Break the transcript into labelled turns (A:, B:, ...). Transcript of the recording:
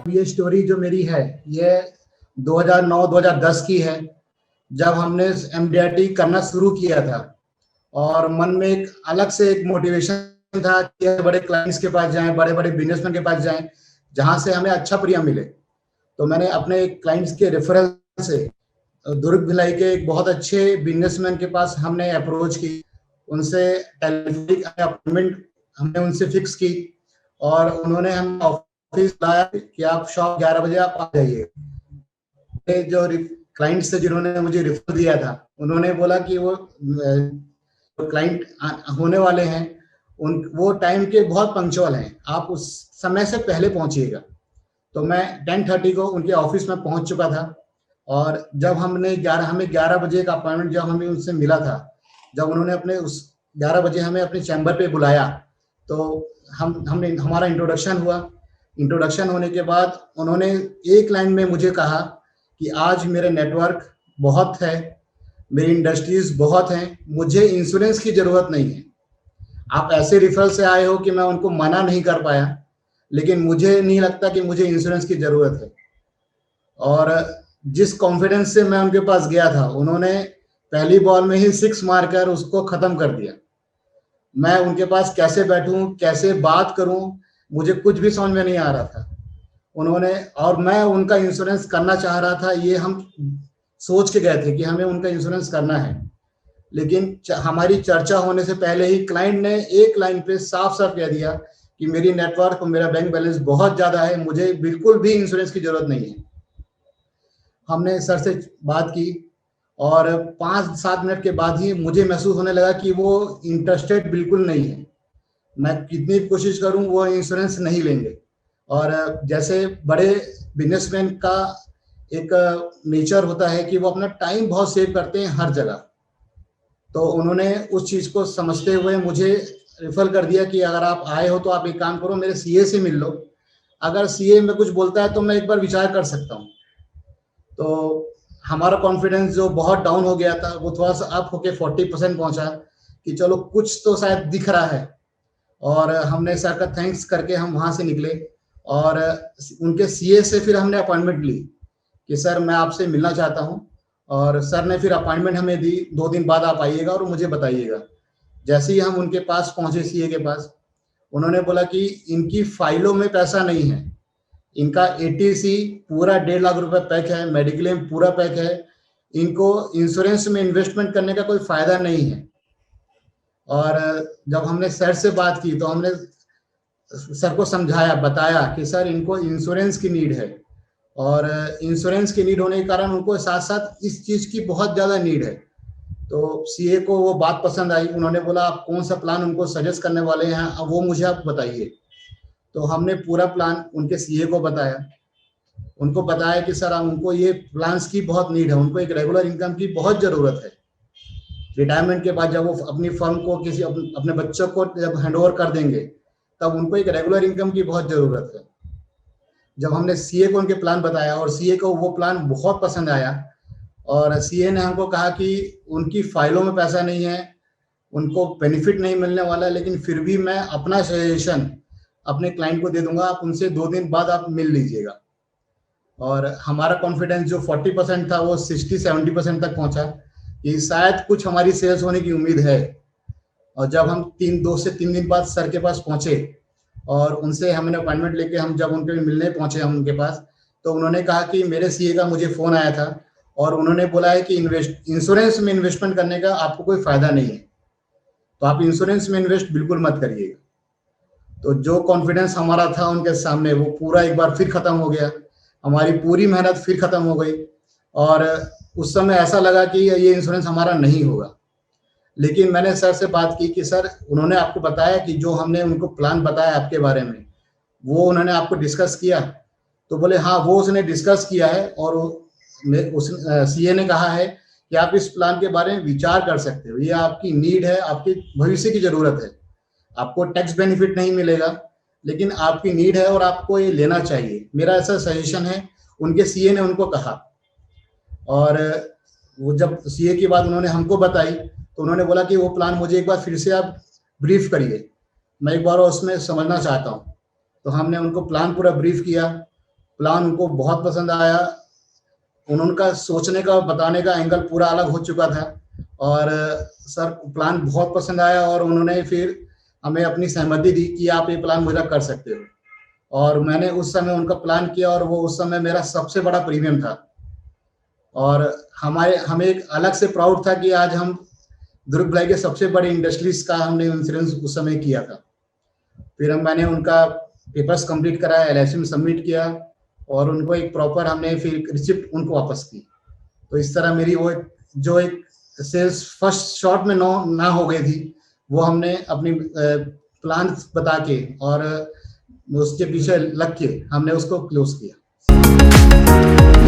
A: ये स्टोरी जो मेरी है ये 2009-2010 की है, जब हमने एमडीआरटी करना शुरू किया था और मन में एक अलग से एक मोटिवेशन था कि बड़े क्लाइंट्स के पास जाएं, बड़े बड़े बिजनेसमैन के पास जाएं, जहां से हमें अच्छा प्रीमियम मिले। तो मैंने अपने क्लाइंट्स के रेफरल से दुर्ग भिलाई के एक बहुत अच्छे बिजनेसमैन के पास हमने अप्रोच की, उनसे टेलीफोनिक अपॉइंटमेंट हमने उनसे फिक्स की और उन्होंने हम ऑफिस लाया कि आप शॉप 11 बजे आप आ जाइए। जो क्लाइंट से जिन्होंने मुझे रिफर दिया था, उन्होंने बोला कि वो क्लाइंट होने वाले हैं, उन वो टाइम के बहुत पंक्चुअल हैं, आप उस समय से पहले पहुंचिएगा। तो मैं 10:30 को उनके ऑफिस में पहुंच चुका था और जब हमें 11 बजे का अपॉइंटमेंट जब हमें उनसे मिला था, जब उन्होंने अपने उस 11 बजे हमें अपने चैम्बर पे बुलाया, तो हमने हमारा इंट्रोडक्शन हुआ। इंट्रोडक्शन होने के बाद उन्होंने एक लाइन में मुझे कहा कि आज मेरे नेटवर्क बहुत है, मेरी इंडस्ट्रीज बहुत हैं, मुझे इंश्योरेंस की जरूरत नहीं है। आप ऐसे रिफरल से आए हो कि मैं उनको मना नहीं कर पाया, लेकिन मुझे नहीं लगता कि मुझे इंश्योरेंस की जरूरत है। और जिस कॉन्फिडेंस से मैं उनके पास गया था, उन्होंने पहली बॉल में ही 6 मारकर उसको खत्म कर दिया। मैं उनके पास कैसे बैठूं, कैसे बात करूं, मुझे कुछ भी समझ में नहीं आ रहा था। उन्होंने और मैं उनका इंश्योरेंस करना चाह रहा था, ये हम सोच के गए थे कि हमें उनका इंश्योरेंस करना है, लेकिन हमारी चर्चा होने से पहले ही क्लाइंट ने एक लाइन पे साफ साफ कह दिया कि मेरी नेटवर्क और मेरा बैंक बैलेंस बहुत ज्यादा है, मुझे बिल्कुल भी इंश्योरेंस की जरूरत नहीं है। हमने सर से बात की और 5-7 मिनट के बाद ही मुझे महसूस होने लगा कि वो इंटरेस्टेड बिल्कुल नहीं है। मैं कितनी भी कोशिश करूं, वो इंश्योरेंस नहीं लेंगे। और जैसे बड़े बिजनेसमैन का एक नेचर होता है कि वो अपना टाइम बहुत सेव करते हैं हर जगह, तो उन्होंने उस चीज को समझते हुए मुझे रेफर कर दिया कि अगर आप आए हो तो आप एक काम करो, मेरे सीए से मिल लो, अगर सीए में कुछ बोलता है तो मैं एक बार विचार कर सकता हूँ। तो हमारा कॉन्फिडेंस जो बहुत डाउन हो गया था, वो थोड़ा सा अप होके 40% पहुंचा कि चलो कुछ तो शायद दिख रहा है। और हमने सर का थैंक्स करके हम वहां से निकले और उनके सीए से फिर हमने अपॉइंटमेंट ली कि सर मैं आपसे मिलना चाहता हूं। और सर ने फिर अपॉइंटमेंट हमें दी, 2 दिन बाद आप आइएगा और मुझे बताइएगा। जैसे ही हम उनके पास पहुंचे सीए के पास, उन्होंने बोला कि इनकी फाइलों में पैसा नहीं है, इनका एटीसी पूरा 1.5 लाख रुपए पैक है, मेडिक्लेम पूरा पैक है, इनको इंश्योरेंस में इन्वेस्टमेंट करने का कोई फायदा नहीं है। और जब हमने सर से बात की तो हमने सर को समझाया, बताया कि सर इनको इंश्योरेंस की नीड है और इंश्योरेंस की नीड होने के कारण उनको साथ साथ इस चीज की बहुत ज्यादा नीड है। तो सीए को वो बात पसंद आई, उन्होंने बोला आप कौन सा प्लान उनको सजेस्ट करने वाले हैं, अब वो मुझे आप बताइए। तो हमने पूरा प्लान उनके सीए को बताया, उनको बताया कि सर उनको ये प्लान्स की बहुत नीड है, उनको एक रेगुलर इनकम की बहुत जरूरत है। रिटायरमेंट के बाद जब वो अपनी फर्म को किसी अपने बच्चों को जब हैंडओवर कर देंगे, तब उनको एक रेगुलर इनकम की बहुत जरूरत है। जब हमने सीए को उनके प्लान बताया और सीए को वो प्लान बहुत पसंद आया और सीए ने हमको कहा कि उनकी फाइलों में पैसा नहीं है, उनको बेनिफिट नहीं मिलने वाला है, लेकिन फिर भी मैं अपना सजेशन अपने क्लाइंट को दे दूंगा, आप उनसे 2 दिन बाद आप मिल लीजिएगा। और हमारा कॉन्फिडेंस जो 40% था वो 60-70% तक पहुंचा कि शायद कुछ हमारी सेल्स होने की उम्मीद है। और जब हम 2 से 3 दिन बाद सर के पास पहुंचे और उनसे हमने अपॉइंटमेंट लेके हम जब उनके मिलने पहुंचे हम उनके पास, तो उन्होंने कहा कि मेरे सीए का मुझे फोन आया था और उन्होंने बोला है कि इंश्योरेंस में इन्वेस्टमेंट करने का आपको कोई फायदा नहीं है, तो आप इंश्योरेंस में इन्वेस्ट बिल्कुल मत करिएगा। तो जो कॉन्फिडेंस हमारा था उनके सामने, वो पूरा एक बार फिर खत्म हो गया, हमारी पूरी मेहनत फिर खत्म हो गई। और उस समय ऐसा लगा कि ये इंश्योरेंस हमारा नहीं होगा। लेकिन मैंने सर से बात की कि सर उन्होंने आपको बताया कि जो हमने उनको प्लान बताया आपके बारे में, वो उन्होंने आपको डिस्कस किया? तो बोले हाँ, वो उसने डिस्कस किया है और उस सीए ने कहा है कि आप इस प्लान के बारे में विचार कर सकते हो, ये आपकी नीड है, आपकी भविष्य की जरूरत है। आपको टैक्स बेनिफिट नहीं मिलेगा, लेकिन आपकी नीड है और आपको ये लेना चाहिए, मेरा ऐसा सजेशन है, उनके सीए ने उनको कहा। और वो जब सीए की बात उन्होंने हमको बताई तो उन्होंने बोला कि वो प्लान मुझे एक बार फिर से आप ब्रीफ करिए, मैं एक बार उसमें समझना चाहता हूँ। तो हमने उनको प्लान पूरा ब्रीफ किया। प्लान उनको बहुत पसंद आया। उनका सोचने का, बताने का एंगल पूरा अलग हो चुका था और सर प्लान बहुत पसंद आया और उन्होंने फिर हमें अपनी सहमति दी कि आप ये प्लान मेरा कर सकते हो। और मैंने उस समय उनका प्लान किया और वो उस समय मेरा सबसे बड़ा प्रीमियम था। और हमें एक अलग से प्राउड था कि आज हम दुर्ग भिलाई के सबसे बड़े इंडस्ट्रीज का हमने इंश्योरेंस उस समय किया था। फिर मैंने उनका पेपर्स कंप्लीट कराया, एलआईसी में सबमिट किया और उनको एक प्रॉपर हमने फिर रिसिप्ट उनको वापस की। तो इस तरह मेरी वो जो एक सेल्स फर्स्ट शॉट में ना हो गई थी, वो हमने अपनी प्लान बता के और उसके पीछे लग के हमने उसको क्लोज किया।